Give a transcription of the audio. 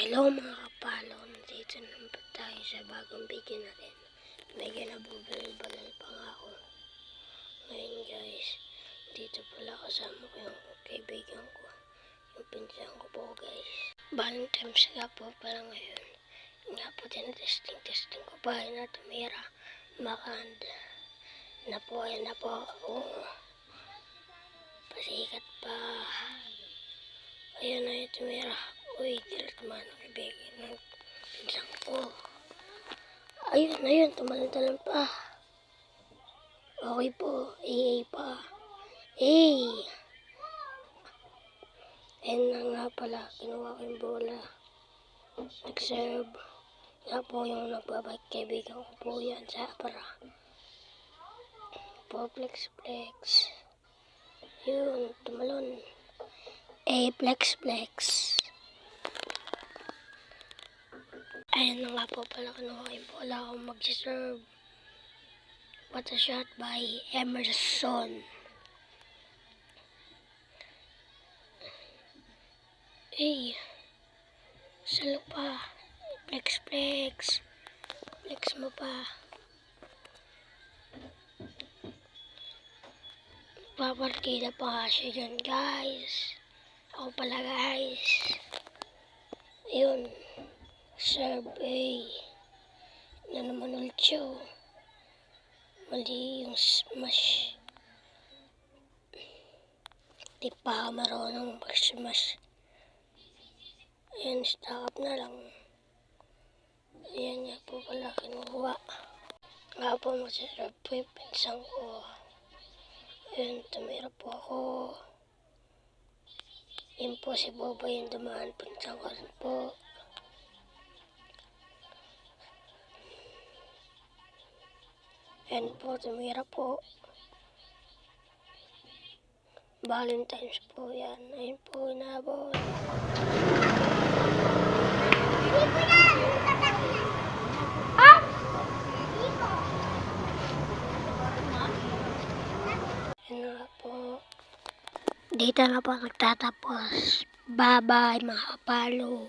Hello mga kapalo, nandito naman po tayo sa bagong video natin. Medyo nabubalal pa nga ako. Ngayon guys, dito pala kasama ko yung kaibigan ko. Yung pinsan ko po guys. Valentine's nga po pala ngayon. Nga po tinatesting ko pa na tumira. Makand. Na po, ayan na po. Oh. Pasikat pa. Ayan na yung tumira. Uy, dilat man ang kaibigan ng pinsan ko. Ayun, tumalan pa. Okay po, AA pa. Hey! Ayun na nga pala, kinuha ko yung bola. Nag-serve. Nga po yung nagbabike kaibigan ko po yan sa para. Po, flex. Yun, tumalon. Flex. Ayun na nga po pala kinuha yung bola akong mag-serve. What a shot by Emerson. Hey, salo pa. Flex. Flex mo pa. Paparkida pa siya dyan guys. Ako pala guys. Ayun. Serve A. Na naman ulit siya. Mali yung smash. Di pa marunong mag-smash. Ayan, stock up na lang. Ayan nga po pala kinuha. Nga po masarap po yung pinsang ko. Ayan, tumira po ako. Yun po si Boba yung dumaan. Pinsang ko rin po. Ayan po, tumira po. Valentine's po yan. Ayun po, inabot. Ayun nga po. Dito na po nagtatapos. Bye-bye mga kapalo.